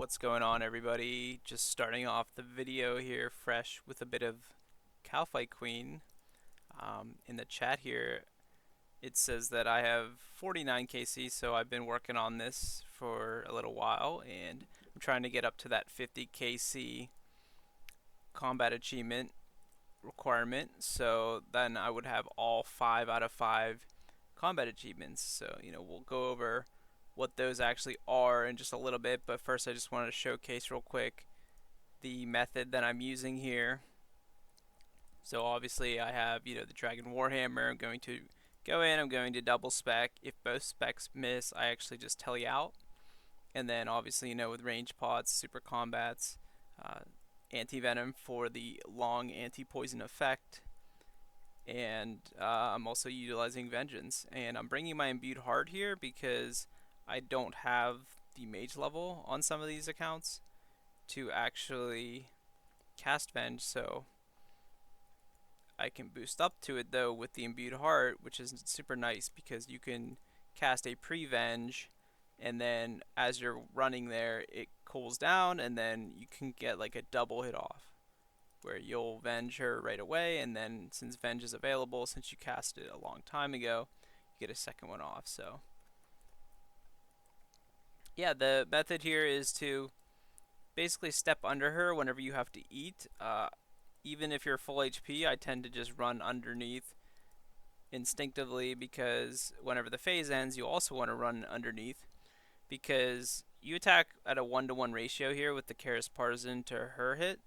What's going on, everybody? Just starting off the video here fresh with a bit of Calfight Queen. In the chat here, it says that I have 49 KC, so I've been working on this for a little while, and I'm trying to get up to that 50 KC combat achievement requirement, so then I would have all 5 out of 5 combat achievements. So, we'll go over what those actually are in just a little bit, but first I just wanted to showcase real quick the method that I'm using here. So obviously I have, the Dragon Warhammer. I'm going to go in, I'm going to double spec. If both specs miss, I actually just tele out. And then obviously, with range pods, super combats, anti-venom for the long anti-poison effect. And I'm also utilizing Vengeance. And I'm bringing my Imbued Heart here because I don't have the mage level on some of these accounts to actually cast Venge, so I can boost up to it though with the Imbued Heart, which is super nice because you can cast a pre-Venge, and then as you're running there it cools down, and then you can get like a double hit off where you'll Venge her right away, and then since Venge is available, since you cast it a long time ago, you get a second one off. So yeah, the method here is to basically step under her whenever you have to eat. Even if you're full HP, I tend to just run underneath instinctively, because whenever the phase ends, you also want to run underneath because you attack at a 1-to-1 ratio here with the Karis Partisan to her hit.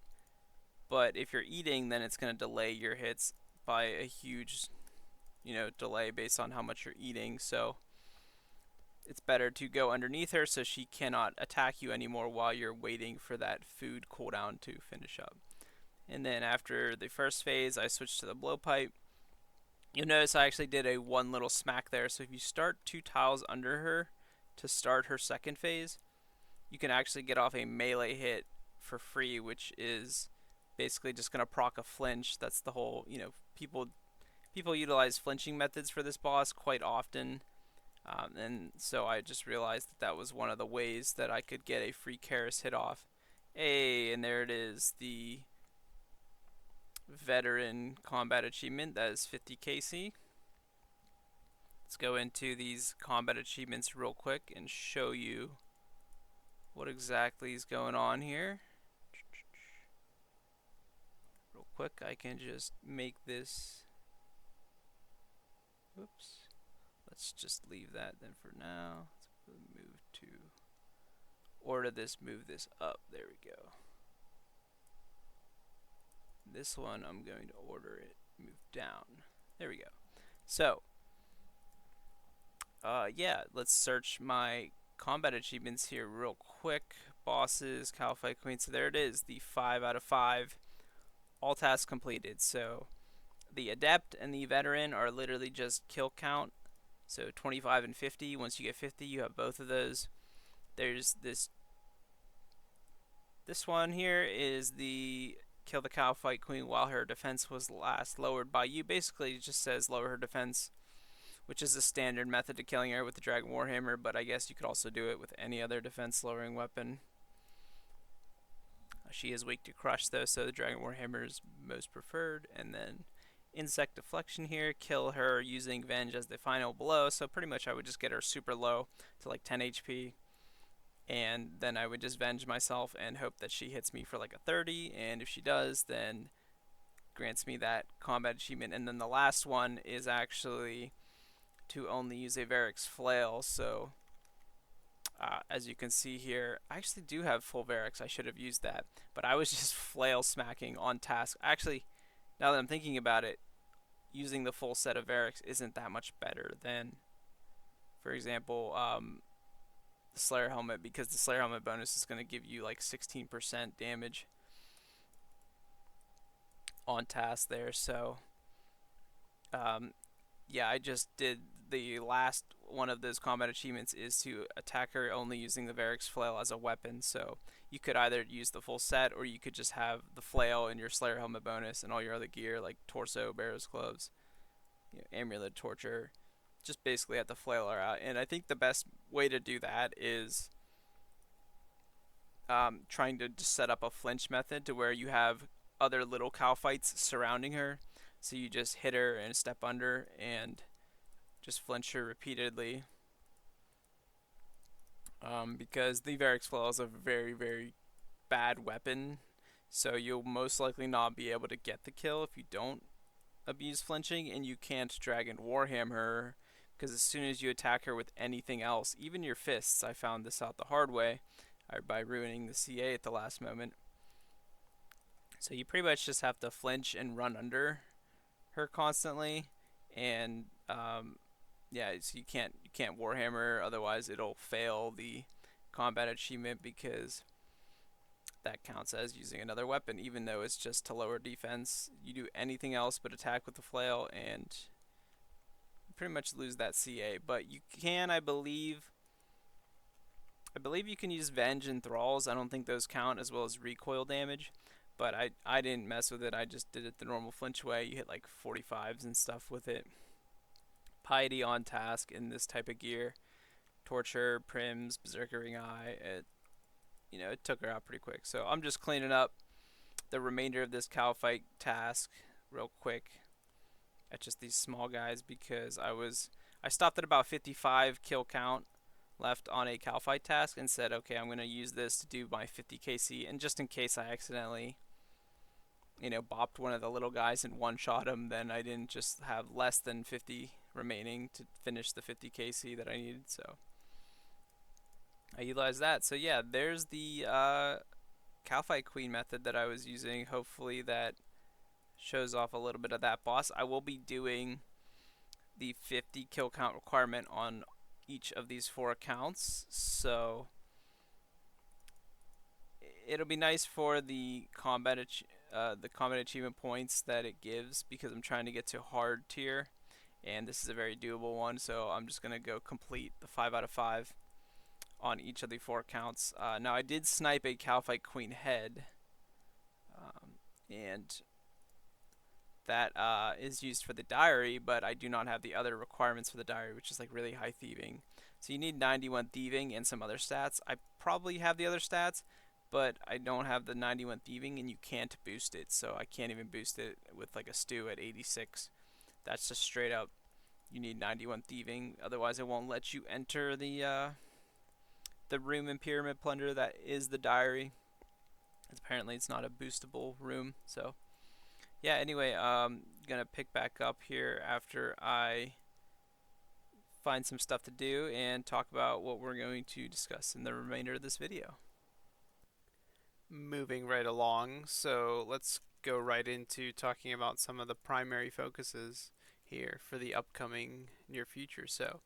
But if you're eating, then it's going to delay your hits by a huge, delay based on how much you're eating. So it's better to go underneath her so she cannot attack you anymore while you're waiting for that food cooldown to finish up. And then after the first phase, I switched to the blowpipe. You'll notice I actually did a one little smack there. So if you start 2 tiles under her to start her second phase, you can actually get off a melee hit for free, which is basically just going to proc a flinch. That's the whole, people utilize flinching methods for this boss quite often. And so I just realized that was one of the ways that I could get a free Karis hit off. Hey, and there it is, the veteran combat achievement. That is 50 KC. Let's go into these combat achievements real quick and show you what exactly is going on here. Real quick, I can just make this, whoops, let's just leave that then for now. Let's move to order this, move this up, there we go. This one I'm going to order it move down, there we go. So yeah, let's search my combat achievements here real quick. Bosses, Calfight Queen, so there it is, the 5 out of 5, all tasks completed. So the Adept and the Veteran are literally just kill count, so 25 and 50. Once you get 50, you have both of those. There's this one here is the kill the Calfight Queen while her defense was last lowered by you. Basically, it just says lower her defense, which is a standard method to killing her with the Dragon Warhammer, but I guess you could also do it with any other defense lowering weapon. She is weak to crush though, so the Dragon Warhammer is most preferred. And then insect deflection here, kill her using Venge as the final blow. So pretty much I would just get her super low to like 10 HP, and then I would just Venge myself and hope that she hits me for like a 30, and if she does, then grants me that combat achievement. And then the last one is actually to only use a Varric's Flail. So as you can see here, I actually do have full Varric's. I should have used that, but I was just flail smacking on task. Actually, now that I'm thinking about it, using the full set of Varric's isn't that much better than, for example, the Slayer Helmet, because the Slayer Helmet bonus is going to give you like 16% damage on task there. So yeah, I just did the last one of those combat achievements is to attack her only using the Varric's Flail as a weapon. So you could either use the full set, or you could just have the flail and your Slayer Helmet bonus and all your other gear like torso, Barrow's gloves, amulet, torture. Just basically have to flail her out. And I think the best way to do that is trying to just set up a flinch method to where you have other little cow fights surrounding her. So you just hit her and step under and just flinch her repeatedly. Because the Varix Flail is a very, very bad weapon. So you'll most likely not be able to get the kill if you don't abuse flinching, and you can't Dragon Warhammer her because as soon as you attack her with anything else, even your fists, I found this out the hard way by ruining the CA at the last moment. So you pretty much just have to flinch and run under her constantly, and yeah, so you can't Warhammer, otherwise it'll fail the combat achievement because that counts as using another weapon, even though it's just to lower defense. You do anything else but attack with the flail, and you pretty much lose that CA. But you can, I believe you can use Venge and Thralls. I don't think those count, as well as recoil damage. But I didn't mess with it. I just did it the normal flinch way. You hit like 45s and stuff with it. Piety on task in this type of gear. Torture, Prims, Berserkering Eye. It took her out pretty quick. So I'm just cleaning up the remainder of this cow fight task real quick at just these small guys because I stopped at about 55 kill count left on a cow fight task and said, okay, I'm going to use this to do my 50 KC, and just in case I accidentally bopped one of the little guys and one-shot him, then I didn't just have less than 50 remaining to finish the 50 KC that I needed. So I utilized that. So yeah, there's the Cowfight Queen method that I was using. Hopefully that shows off a little bit of that boss. I will be doing the 50 kill count requirement on each of these 4 accounts, so it'll be nice for the combat achievement points that it gives, because I'm trying to get to hard tier, and this is a very doable one. So I'm just gonna go complete the 5 out of 5 on each of the 4 accounts. Now I did snipe a Cowfight Queen head, and that is used for the diary, but I do not have the other requirements for the diary, which is like really high thieving. So you need 91 thieving and some other stats. I probably have the other stats, but I don't have the 91 thieving, and you can't boost it, so I can't even boost it with like a stew at 86. That's just straight up, you need 91 thieving, otherwise it won't let you enter the room in Pyramid Plunder that is the diary. Apparently it's not a boostable room. So yeah, anyway, gonna pick back up here after I find some stuff to do and talk about what we're going to discuss in the remainder of this video. Moving right along, so let's go right into talking about some of the primary focuses here for the upcoming near future. So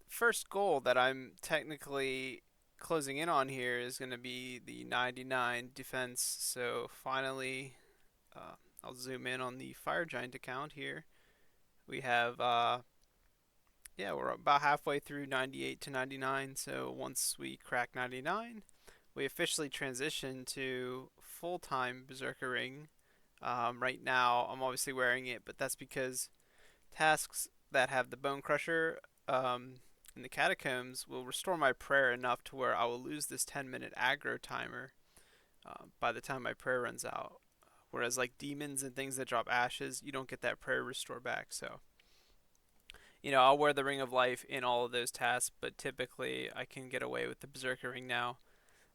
first goal that I'm technically closing in on here is going to be the 99 defense. So finally, I'll zoom in on the Fire Giant account here. We have, yeah, we're about halfway through 98 to 99. So once we crack 99, we officially transition to full-time Berserkering. Right now, I'm obviously wearing it, but that's because tasks that have the Bone Crusher in the Catacombs will restore my prayer enough to where I will lose this 10-minute aggro timer by the time my prayer runs out. Whereas like demons and things that drop ashes, you don't get that prayer restore back. So I'll wear the Ring of Life in all of those tasks, but typically I can get away with the Berserker Ring now.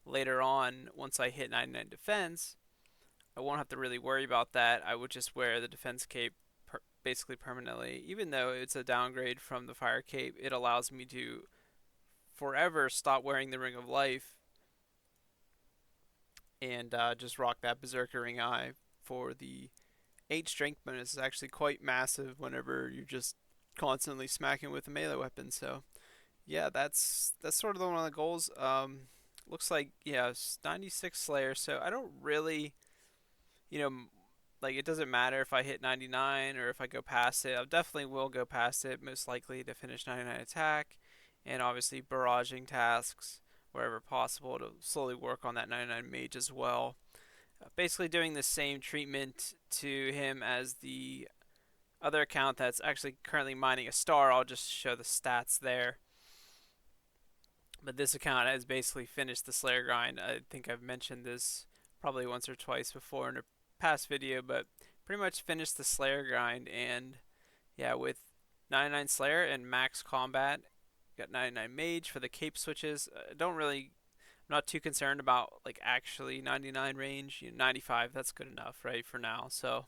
Later on, once I hit 99 defense, I won't have to really worry about that. I would just wear the defense cape basically permanently. Even though it's a downgrade from the fire cape, it allows me to forever stop wearing the Ring of Life and just rock that Berserker Ring Eye for the 8 strength bonus. Is actually quite massive whenever you're just constantly smacking with a melee weapon. So yeah, that's sort of one of the goals. Looks like, yeah, 96 Slayer, so I don't really, like, it doesn't matter if I hit 99 or if I go past it. I definitely will go past it, most likely to finish 99 attack, and obviously barraging tasks wherever possible to slowly work on that 99 mage as well. Basically doing the same treatment to him as the other account that's actually currently mining a star. I'll just show the stats there. But this account has basically finished the Slayer grind. I think I've mentioned this probably once or twice before in a past video, but pretty much finished the Slayer grind. And yeah, with 99 Slayer and max combat, got 99 Mage for the cape switches. Don't really, I'm not too concerned about like actually 99 range. 95, that's good enough, right, for now. So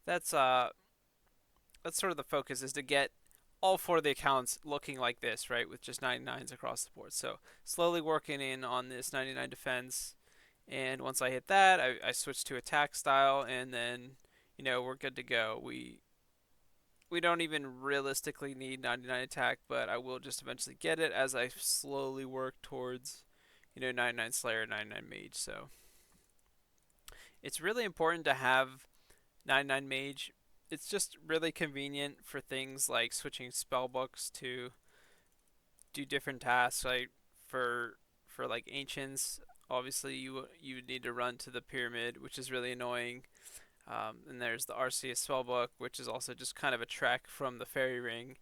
that's uh that's sort of the focus, is to get all four of the accounts looking like this, right, with just 99s across the board. So slowly working in on this 99 defense, and once I hit that, I switch to attack style, and then we're good to go. We don't even realistically need 99 attack, but I will just eventually get it as I slowly work towards 99 Slayer, 99 Mage. So it's really important to have 99 Mage. It's just really convenient for things like switching spell books to do different tasks. Like for like ancients, obviously you would need to run to the pyramid, which is really annoying. And there's the RCS spellbook, which is also just kind of a trek from the fairy ring.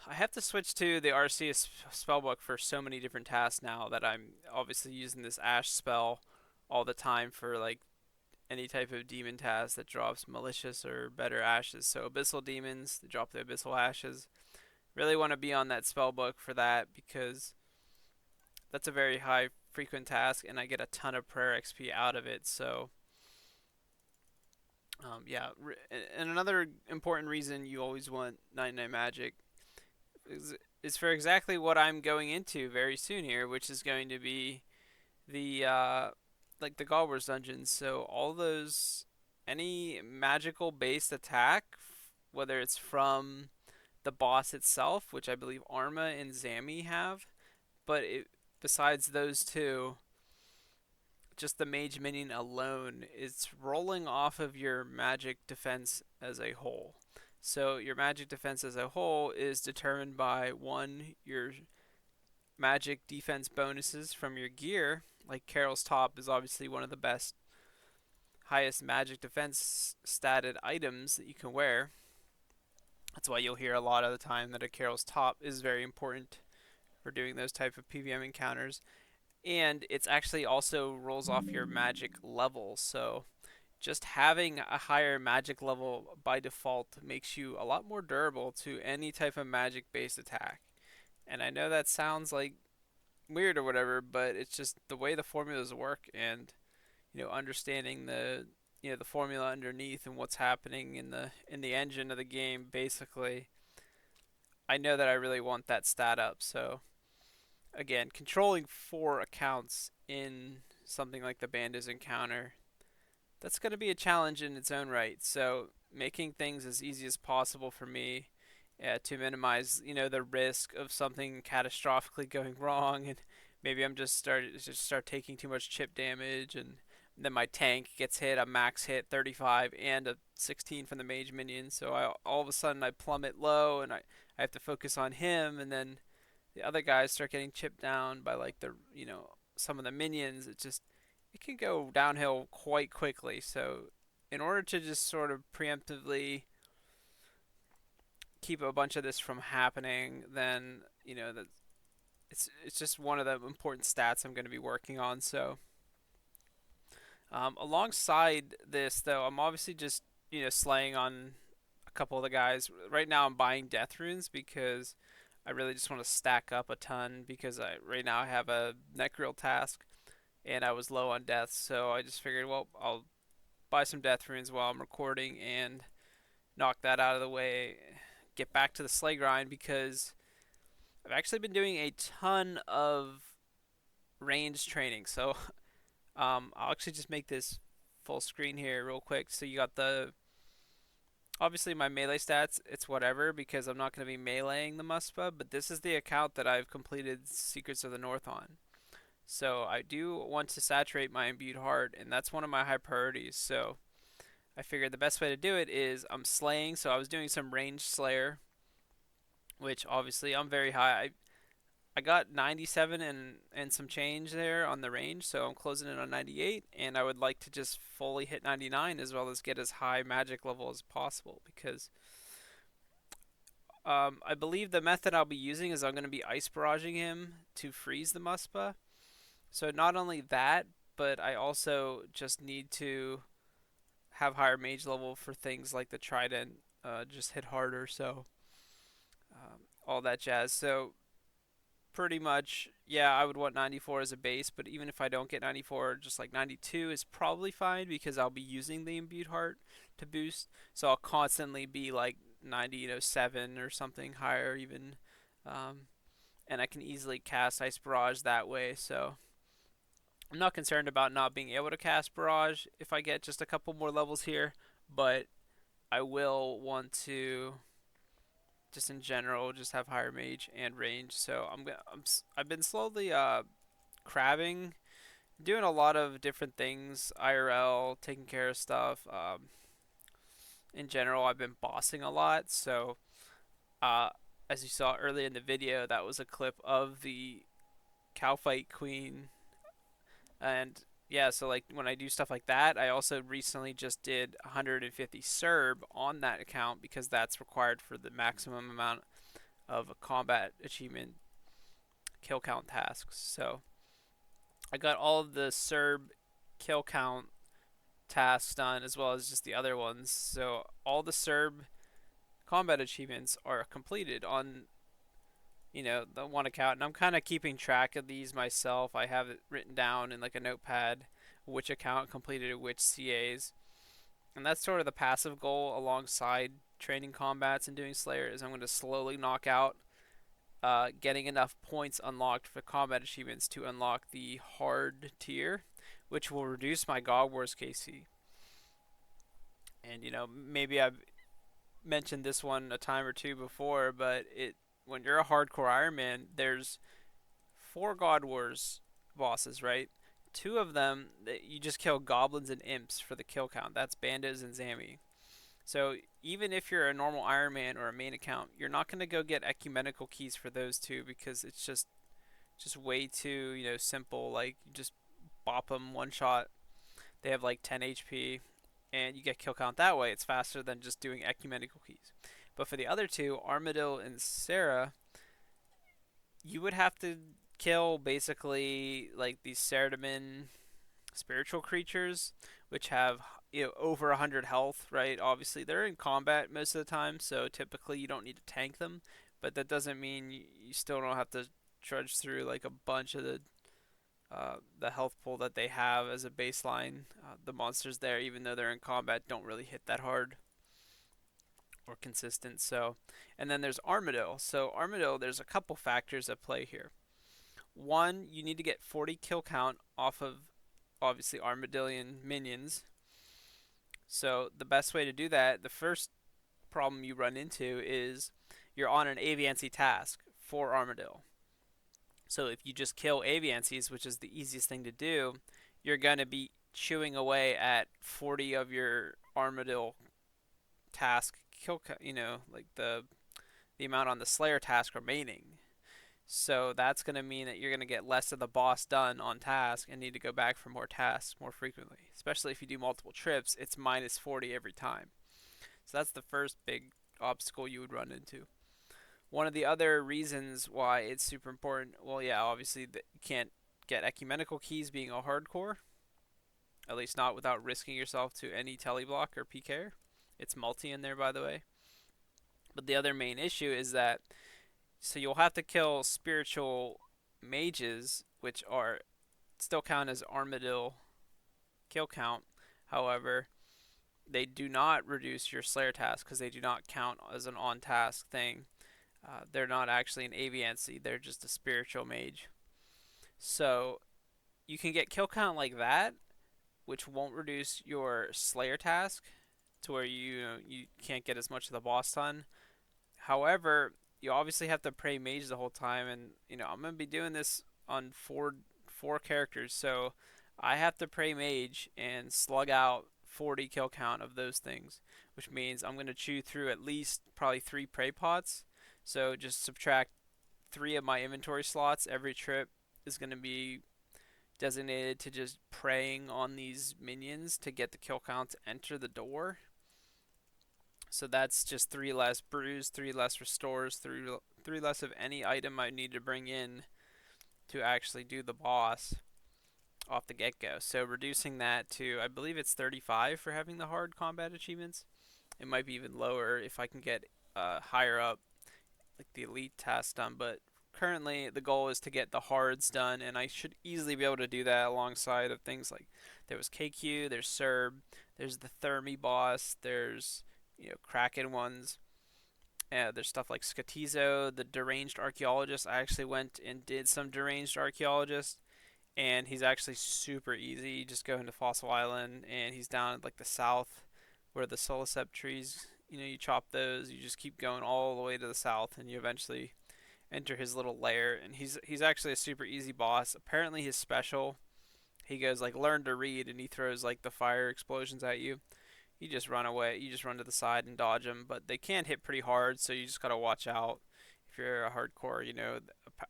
I have to switch to the RCS spellbook for so many different tasks now that I'm obviously using this Ash spell all the time for like any type of demon task that drops malicious or better ashes. So abyssal demons, they drop the abyssal ashes. Really want to be on that spellbook for that, because that's a very high frequent task and I get a ton of prayer XP out of it. So yeah, and another important reason you always want 99 magic is for exactly what I'm going into very soon here, which is going to be the like the Galwar's dungeons. So all those, any magical based attack, whether it's from the boss itself, which I believe Arma and Zami have, but besides those two, just the mage minion alone, it's rolling off of your magic defense as a whole. So your magic defense as a whole is determined by one, your magic defense bonuses from your gear. Like Carol's top is obviously one of the best, highest magic defense statted items that you can wear. That's why you'll hear a lot of the time that a Carol's top is very important for doing those type of PVM encounters. And it's actually also rolls off your magic level. So just having a higher magic level by default makes you a lot more durable to any type of magic based attack. And I know that sounds like weird or whatever, but it's just the way the formulas work, and understanding the formula underneath and what's happening in the engine of the game. Basically, I know that I really want that stat up. So again, controlling four accounts in something like the Banda's encounter, that's going to be a challenge in its own right. So making things as easy as possible for me, to minimize the risk of something catastrophically going wrong, and maybe I'm just start taking too much chip damage, and then my tank gets hit a max hit 35 and a 16 from the mage minion, so all of a sudden I plummet low, and I have to focus on him, and then the other guys start getting chipped down by like the some of the minions. It can go downhill quite quickly. So in order to just sort of preemptively keep a bunch of this from happening, then that it's just one of the important stats I'm going to be working on. So alongside this, though, I'm obviously just slaying on a couple of the guys. Right now, I'm buying death runes because I really just want to stack up a ton, because right now I have a Necril task and I was low on deaths, so I just figured, well, I'll buy some death runes while I'm recording and knock that out of the way. Get back to the slay grind, because I've actually been doing a ton of range training. So I'll actually just make this full screen here real quick. So you got obviously my melee stats, it's whatever because I'm not going to be meleeing the Muspah, but this is the account that I've completed Secrets of the North on. So I do want to saturate my imbued heart, and that's one of my high priorities. So I figured the best way to do it is I'm slaying. So I was doing some ranged slayer, which obviously I'm very high. I got 97 and some change there on the range, so I'm closing in on 98, and I would like to just fully hit 99 as well as get as high magic level as possible, because I believe the method I'll be using is I'm going to be ice barraging him to freeze the Muspa. So not only that, but I also just need to have higher mage level for things like the trident, just hit harder. So all that jazz. So pretty much, yeah, I would want 94 as a base, but even if I don't get 94, just like 92 is probably fine because I'll be using the imbued heart to boost. So I'll constantly be like 90, 7 or something higher even. Um, and I can easily cast Ice Barrage that way. So I'm not concerned about not being able to cast Barrage if I get just a couple more levels here, but I will want to just in general just have higher mage and range. So I've been slowly crabbing, doing a lot of different things, IRL, taking care of stuff. In general, I've been bossing a lot. So uh, as you saw earlier in the video, that was a clip of the cow fight queen. And yeah, so like when I do stuff like that, I also recently just did 150 Serb on that account because that's required for the maximum amount of a combat achievement kill count tasks. So I got all of the Serb kill count tasks done as well as just the other ones. So all the Serb combat achievements are completed on the one account, and I'm kind of keeping track of these myself. I have it written down in like a notepad which account completed which CAs, and that's sort of the passive goal alongside training combats and doing Slayer is I'm going to slowly knock out getting enough points unlocked for combat achievements to unlock the hard tier, which will reduce my God Wars KC. And maybe I've mentioned this one a time or two before, but it when you're a hardcore Iron Man, there's four God Wars bosses, right? Two of them you just kill goblins and imps for the kill count. That's Bandas and Zami. So even if you're a normal Iron Man or a main account, you're not gonna go get ecumenical keys for those two because it's just way too simple. Like you just bop them one shot. They have like 10 HP, and you get kill count that way. It's faster than just doing ecumenical keys. But for the other two, Armadil and Sarah, you would have to kill basically like these Cerdamin spiritual creatures, which have over 100 health, right? Obviously, they're in combat most of the time, so typically you don't need to tank them, but that doesn't mean you still don't have to trudge through like a bunch of the health pool that they have as a baseline. The monsters there, even though they're in combat, don't really hit that hard or consistent. So, and then there's Armadil. So Armadil, there's a couple factors at play here. One, you need to get 40 kill count off of obviously Armadillian minions. So the best way to do that, the first problem you run into is you're on an Aviancy task for Armadil. So if you just kill Aviancies, which is the easiest thing to do, you're going to be chewing away at 40 of your Armadil task kill, like the amount on the Slayer task remaining. So that's going to mean that you're going to get less of the boss done on task and need to go back for more tasks more frequently. Especially if you do multiple trips, it's minus 40 every time. So that's the first big obstacle you would run into. One of the other reasons why it's super important, well, yeah, obviously you can't get ecumenical keys being a hardcore, at least not without risking yourself to any teleblock or PK. It's multi in there, by the way. But the other main issue is that so you'll have to kill spiritual mages, which are still count as Armadil kill count. However, they do not reduce your Slayer task because they do not count as an on task thing. They're not actually an Aviancy, they're just a spiritual mage. So you can get kill count like that, which won't reduce your Slayer task to where you can't get as much of the boss done. However, you obviously have to pray mage the whole time, and I'm gonna be doing this on four characters, so I have to pray mage and slug out 40 kill count of those things, which means I'm gonna chew through at least probably 3 pray pots. So just subtract 3 of my inventory slots every trip is gonna be designated to just praying on these minions to get the kill count to enter the door. So that's just 3 less brews, 3 less restores, 3 less of any item I need to bring in to actually do the boss off the get-go. So reducing that to, I believe it's 35 for having the hard combat achievements. It might be even lower if I can get higher up, like the elite task done. But currently the goal is to get the hards done, and I should easily be able to do that alongside of things like there was KQ, there's Serb, there's the Thermi boss, there's Kraken ones. There's stuff like Skatizo, the deranged archaeologist. I actually went and did some deranged archaeologist, and he's actually super easy. You just go into Fossil Island, and he's down at like the south, where the Solacept trees. You chop those. You just keep going all the way to the south, and you eventually enter his little lair. And he's actually a super easy boss. Apparently, his special, he goes like learn to read, and he throws like the fire explosions at you. You just run away. You just run to the side and dodge them, but they can hit pretty hard, so you just gotta watch out if you're a hardcore.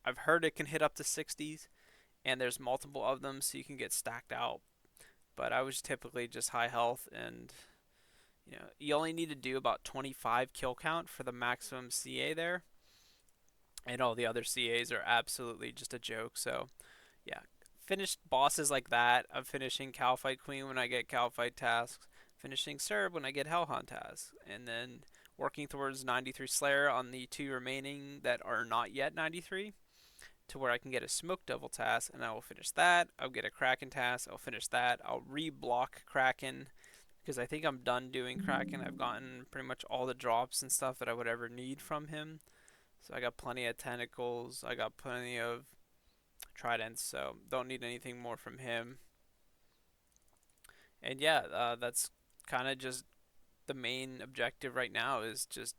I've heard it can hit up to 60s, and there's multiple of them, so you can get stacked out. But I was typically just high health, and you only need to do about 25 kill count for the maximum CA there, and all the other CAs are absolutely just a joke. So yeah, finished bosses like that. I'm finishing Calfight Queen when I get Calfight tasks, finishing Serb when I get Hellhound tasks, and then working towards 93 Slayer on the 2 remaining that are not yet 93, to where I can get a Smoke Devil task, and I will finish that. I'll get a Kraken task. I'll finish that. I'll re-block Kraken because I think I'm done doing Kraken. I've gotten pretty much all the drops and stuff that I would ever need from him. So I got plenty of tentacles. I got plenty of tridents, so don't need anything more from him. And yeah, that's kind of just the main objective right now is just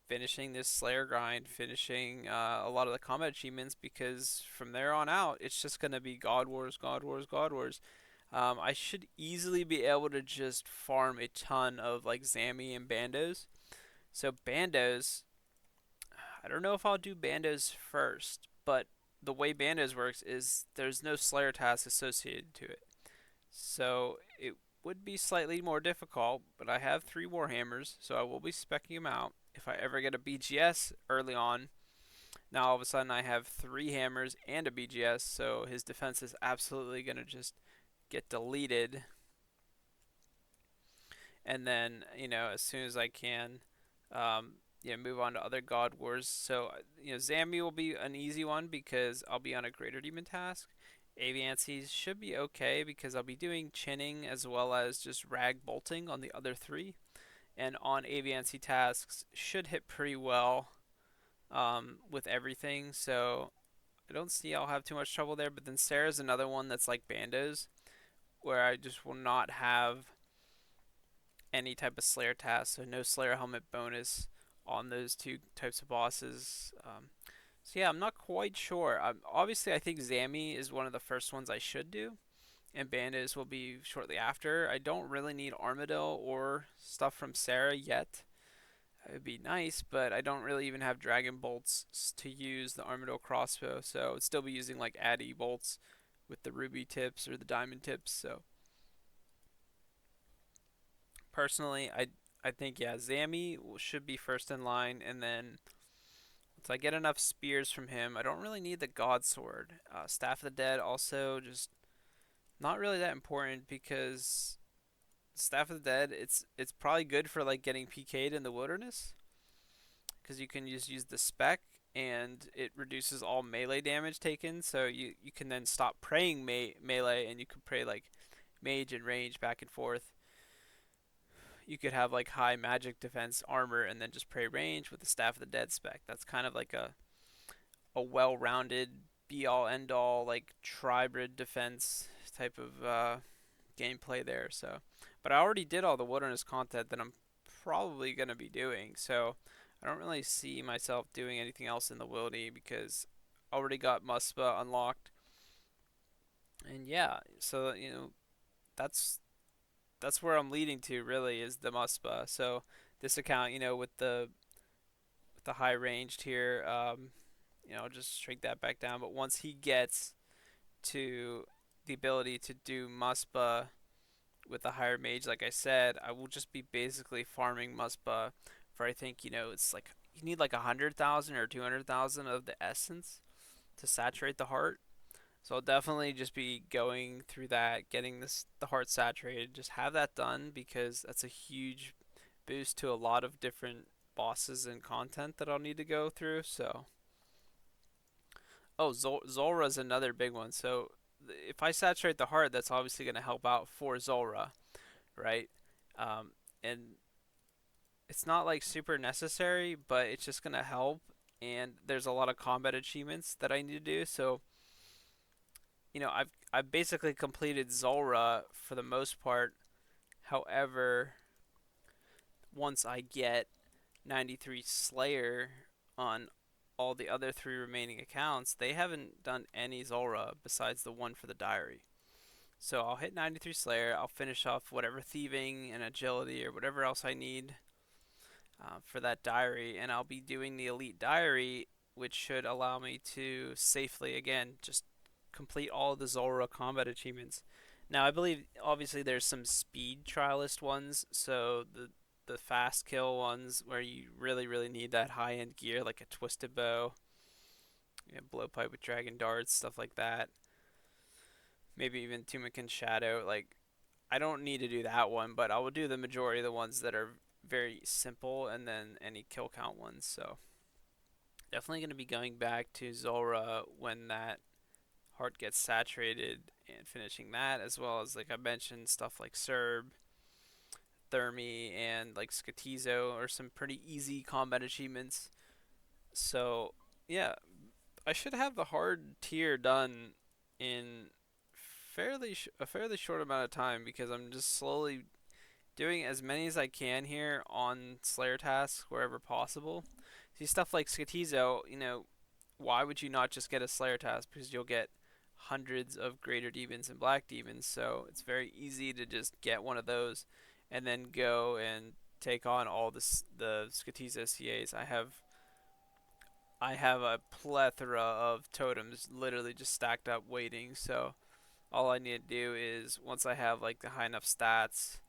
finishing this Slayer grind, finishing a lot of the combat achievements, because from there on out, it's just going to be God Wars, God Wars, God Wars. I should easily be able to just farm a ton of like Zami and Bandos. So Bandos, I don't know if I'll do Bandos first, but the way Bandos works is there's no Slayer task associated to it. So it would be slightly more difficult, but I have 3 Warhammers, so I will be speccing them out. If I ever get a BGS early on, now all of a sudden I have 3 hammers and a BGS, so his defense is absolutely going to just get deleted. And then, as soon as I can, move on to other God Wars. So, Zambi will be an easy one because I'll be on a Greater Demon task. Aviancies should be okay because I'll be doing chinning as well as just rag bolting on the other 3. And on Aviancy tasks should hit pretty well with everything. So I don't see I'll have too much trouble there. But then Sarah's another one that's like Bandos, where I just will not have any type of Slayer task, so no Slayer helmet bonus on those 2 types of bosses. So yeah, I'm not quite sure. Obviously, I think Zami is one of the first ones I should do, and Bandos will be shortly after. I don't really need Armadillo or stuff from Sarah yet. It would be nice, but I don't really even have Dragon Bolts to use the Armadillo crossbow, so I would still be using like Addy bolts with the ruby tips or the diamond tips. So personally, I think yeah, Zami should be first in line, and then once I get enough spears from him, I don't really need the God Sword. Staff of the Dead also just not really that important because Staff of the Dead it's probably good for like getting PK'd in the wilderness because you can just use the spec and it reduces all melee damage taken. So you can then stop praying melee and you can pray like mage and range back and forth. You could have like high magic defense armor and then just pray range with the Staff of the Dead spec. That's kind of like a well-rounded be all end all like tribrid defense type of gameplay there. So, but I already did all the wilderness content that I'm probably gonna be doing. So I don't really see myself doing anything else in the wildy because I already got Muspa unlocked. And yeah, so that's where I'm leading to really is the Muspa. So this account, with the high ranged here, just shrink that back down. But once he gets to the ability to do Muspa with a higher mage, like I said, I will just be basically farming Muspa for, I think, it's like you need like 100,000 or 200,000 of the essence to saturate the heart. So I'll definitely just be going through that, getting the heart saturated. Just have that done because that's a huge boost to a lot of different bosses and content that I'll need to go through. So, oh, Zulrah is another big one. So if I saturate the heart, that's obviously going to help out for Zulrah, right? And it's not like super necessary, but it's just going to help. And there's a lot of combat achievements that I need to do. So I've basically completed Zulrah for the most part. However, once I get 93 Slayer on all the other three remaining accounts, they haven't done any Zulrah besides the one for the diary. So I'll hit 93 Slayer, I'll finish off whatever thieving and agility or whatever else I need for that diary, and I'll be doing the elite diary, which should allow me to safely, again, just complete all of the Zulrah combat achievements. Now, I believe obviously there's some speed trialist ones, so the fast kill ones where you really need that high end gear like a twisted bow, blowpipe with dragon darts, stuff like that. Maybe even Tumikin Shadow. Like I don't need to do that one, but I will do the majority of the ones that are very simple, and then any kill count ones. So definitely going to be going back to Zulrah when that heart gets saturated and finishing that, as well as, like I mentioned, stuff like Serb, Thermi, and like Skatizo are some pretty easy combat achievements. So yeah, I should have the hard tier done in a fairly short amount of time because I'm just slowly doing as many as I can here on Slayer tasks wherever possible. See stuff like Skatizo, why would you not just get a Slayer task? Because you'll get hundreds of greater demons and black demons, so it's very easy to just get one of those and then go and take on all the Skatizo CAs. I have a plethora of totems literally just stacked up waiting, so all I need to do is once I have like the high enough stats,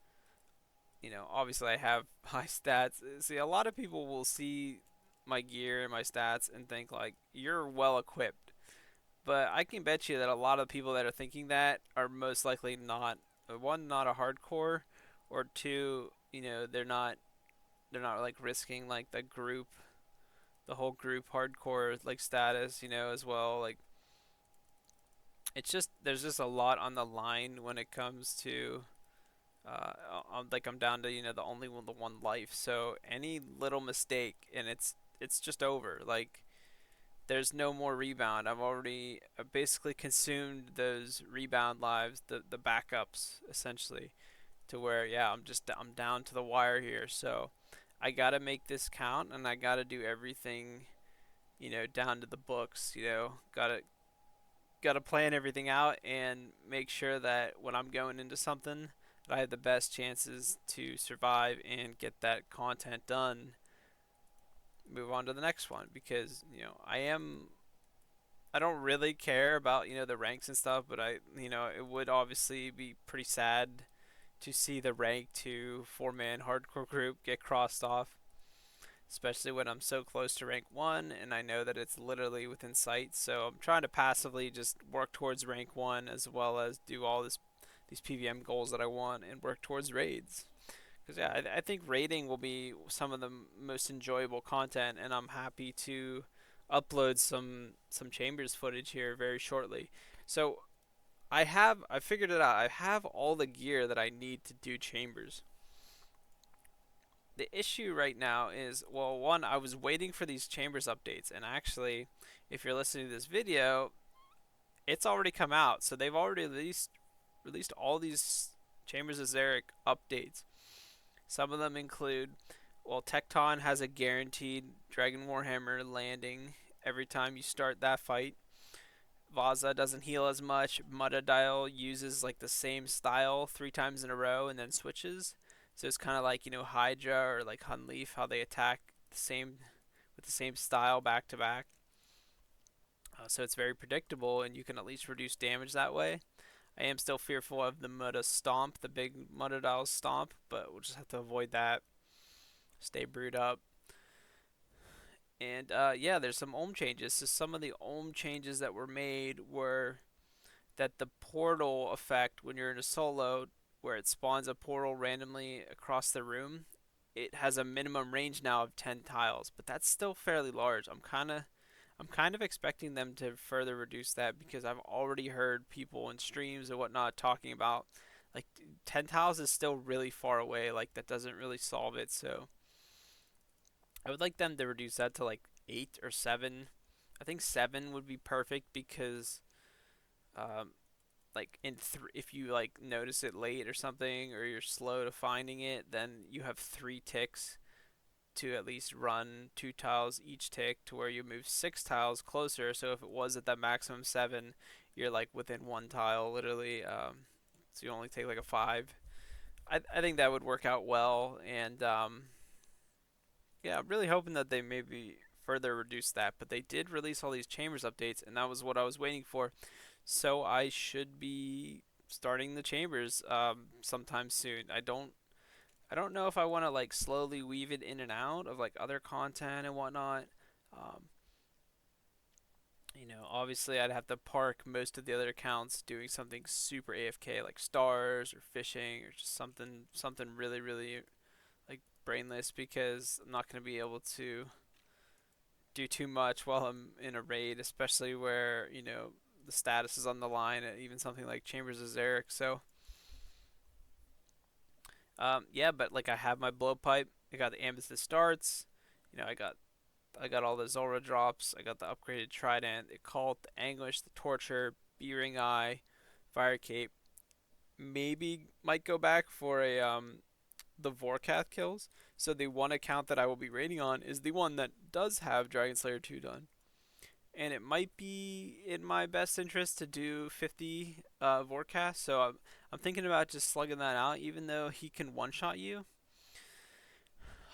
obviously I have high stats. See, a lot of people will see my gear and my stats and think like you're well equipped. But I can bet you that a lot of people that are thinking that are most likely not, one, not a hardcore, or two, they're not like risking like the whole group hardcore like status, as well. Like it's just there's just a lot on the line when it comes to like I'm down to the one life. So any little mistake and it's just over. Like there's no more rebound. I've already basically consumed those rebound lives, the backups essentially, to where yeah, I'm down to the wire here. So I gotta make this count, and I gotta do everything, down to the books. Gotta plan everything out and make sure that when I'm going into something, that I have the best chances to survive and get that content done. Move on to the next one because I don't really care about the ranks and stuff, but it would obviously be pretty sad to see the rank 2 4-man hardcore group get crossed off, especially when I'm so close to rank 1 and I know that it's literally within sight. So I'm trying to passively just work towards rank 1 as well as do all these PVM goals that I want and work towards raids. Because yeah, I think raiding will be some of the most enjoyable content, and I'm happy to upload some chambers footage here very shortly. So I figured it out. I have all the gear that I need to do chambers. The issue right now is, well, one, I was waiting for these chambers updates, and actually, if you're listening to this video, it's already come out. So they've already released all these Chambers of Xeric updates. Some of them include, well, Tecton has a guaranteed Dragon Warhammer landing every time you start that fight. Vaza doesn't heal as much. Mutadile uses like the same style 3 times in a row and then switches. So it's kind of like Hydra or like Hunleaf, how they attack with the same style back to back. So it's very predictable, and you can at least reduce damage that way. I am still fearful of the Muda Stomp, the big Muda Dial Stomp, but we'll just have to avoid that. Stay brewed up. And yeah, there's some ohm changes. So some of the ohm changes that were made were that the portal effect when you're in a solo, where it spawns a portal randomly across the room, it has a minimum range now of 10 tiles, but that's still fairly large. I'm kind of expecting them to further reduce that because I've already heard people in streams and whatnot talking about like 10 tiles is still really far away. Like that doesn't really solve it. So I would like them to reduce that to like 8 or 7. I think 7 would be perfect because um, like if you like notice it late or something or you're slow to finding it, then you have 3 ticks to at least run 2 tiles each tick to where you move 6 tiles closer. So if it was at that maximum 7, you're like within 1 tile literally. So you only take like a 5. I think that would work out well, and yeah, I'm really hoping that they maybe further reduce that. But they did release all these chambers updates, and that was what I was waiting for. So I should be starting the chambers sometime soon. I don't know if I want to like slowly weave it in and out of like other content and whatnot. Um, obviously I'd have to park most of the other accounts doing something super AFK like stars or fishing or just something really really like brainless because I'm not going to be able to do too much while I'm in a raid, especially where the status is on the line, even something like Chambers of Zarek. So yeah, but like I have my blowpipe. I got the Amethyst darts. I got all the Zora drops. I got the upgraded Trident, the Cult, the Anguish, the Torture, B-Ring Eye, Fire Cape. Maybe might go back for a the Vorkath kills. So the one account that I will be raiding on is the one that does have Dragon Slayer 2 done. And it might be in my best interest to do 50 Vorkath. So I'm thinking about just slugging that out, even though he can one-shot you.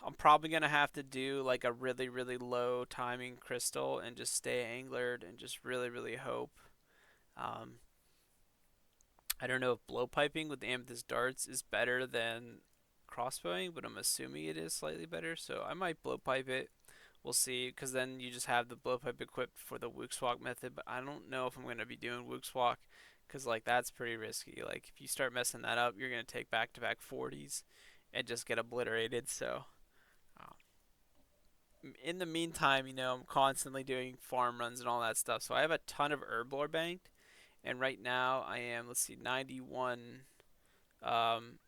I'm probably gonna have to do like a really really low timing crystal and just stay anglered and just really really hope. Um, I don't know if blowpiping with the amethyst darts is better than crossbowing, but I'm assuming it is slightly better. So I might blowpipe it. We'll see, because then you just have the blowpipe equipped for the Wookswalk method. But I don't know if I'm gonna be doing Wookswalk, because like that's pretty risky. Like if you start messing that up, you're gonna take back-to-back 40s and just get obliterated. So in the meantime, I'm constantly doing farm runs and all that stuff. So I have a ton of herblore banked, and right now I am, let's see, um,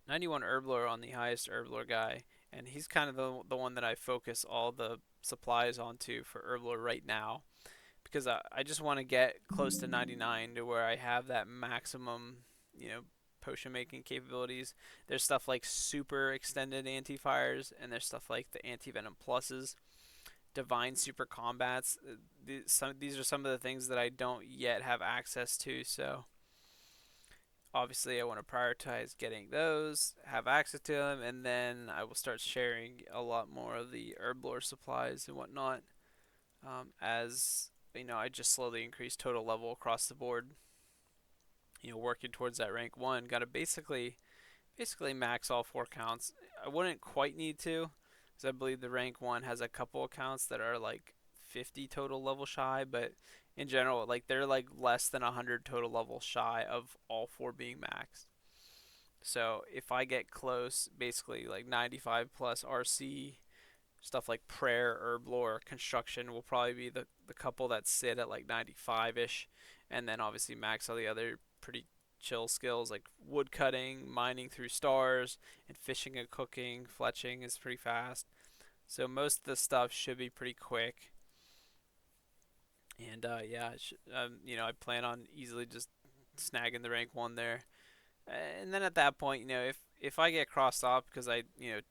91 herblore on the highest herblore guy, and he's kind of the one that I focus all the supplies onto for herblore right now because I just want to get close to 99 to where I have that maximum, you know, potion making capabilities. There's stuff like super extended anti-fires, and there's stuff like the anti-venom pluses, divine super combats. These are some of the things that I don't yet have access to, so obviously I want to prioritize getting those, have access to them, and then I will start sharing a lot more of the herblore supplies and whatnot as I just slowly increase total level across the board. Working towards that rank 1. Got to basically max all 4 counts. I wouldn't quite need to, because I believe the rank 1 has a couple accounts that are like 50 total level shy, but in general, like they're like less than 100 total level shy of all 4 being maxed. So if I get close, basically like 95 plus RC, stuff like prayer, herblore, construction will probably be the couple that sit at like 95 ish, and then obviously max all the other pretty chill skills like wood cutting, mining through stars, and fishing and cooking. Fletching is pretty fast. So most of the stuff should be pretty quick. And yeah, I plan on easily just snagging the rank 1 there. And then at that point, if I get crossed off because I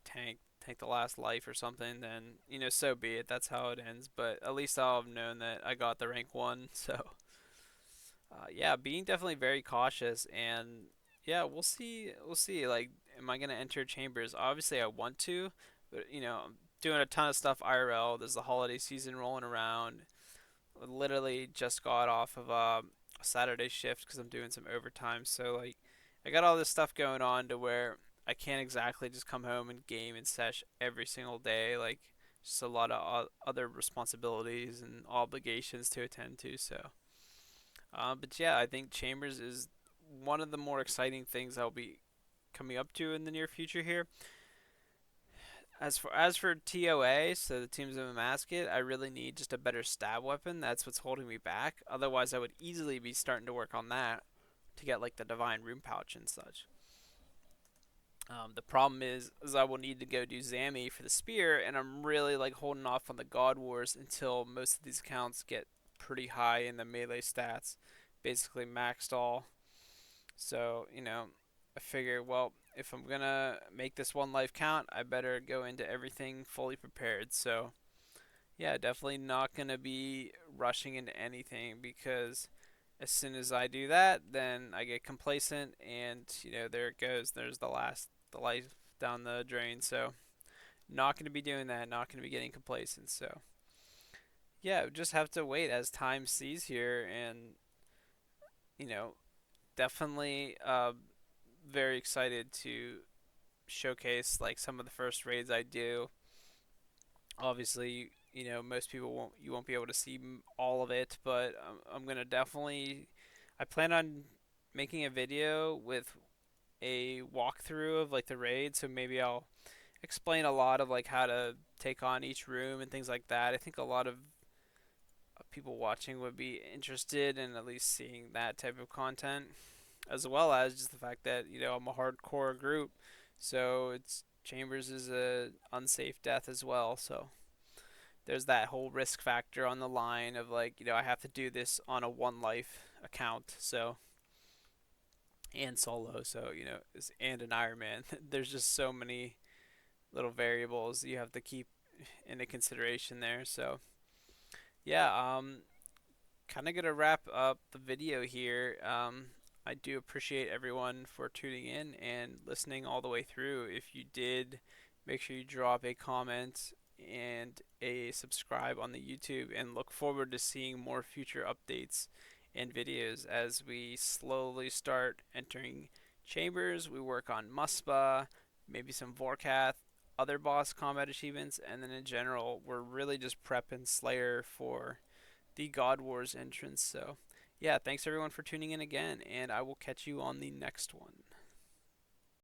tank the last life or something, then so be it. That's how it ends. But at least I'll have known that I got the rank 1. So yeah, being definitely very cautious, and yeah, we'll see. We'll see. Like, am I gonna enter chambers? Obviously, I want to, but I'm doing a ton of stuff IRL. There's the holiday season rolling around. I literally just got off of a Saturday shift because I'm doing some overtime. So like, I got all this stuff going on to where I can't exactly just come home and game and sesh every single day. Like, just a lot of other responsibilities and obligations to attend to. So, but yeah, I think Chambers is one of the more exciting things I'll be coming up to in the near future here. As for TOA, so the Teams of a Masket, I really need just a better stab weapon. That's what's holding me back. Otherwise, I would easily be starting to work on that to get like the Divine Rune Pouch and such. The problem is I will need to go do Zami for the spear, and I'm really like holding off on the God Wars until most of these accounts get pretty high in the melee stats, basically maxed all. So, I figure, well, if I'm gonna make this one life count, I better go into everything fully prepared. So, yeah, definitely not gonna be rushing into anything because as soon as I do that, then I get complacent and, there it goes. There's the life down the drain. So, not gonna be doing that, not gonna be getting complacent. So, yeah, just have to wait as time sees here and, you know, definitely very excited to showcase like some of the first raids I do. Obviously, most people won't be able to see all of it, but I'm gonna definitely. I plan on making a video with a walkthrough of like the raid, so maybe I'll explain a lot of like how to take on each room and things like that. I think a lot of people watching would be interested in at least seeing that type of content, as well as just the fact that I'm a hardcore group, so it's Chambers is a unsafe death as well. So there's that whole risk factor on the line of like I have to do this on a one life account, so and solo, so and an Iron Man. There's just so many little variables you have to keep into consideration there. So yeah, kind of gonna wrap up the video here. I do appreciate everyone for tuning in and listening all the way through. If you did, make sure you drop a comment and a subscribe on the YouTube, and look forward to seeing more future updates and videos as we slowly start entering chambers. We work on Muspa, maybe some Vorkath, other boss combat achievements, and then in general, we're really just prepping Slayer for the God Wars entrance. So, yeah, thanks everyone for tuning in again, and I will catch you on the next one.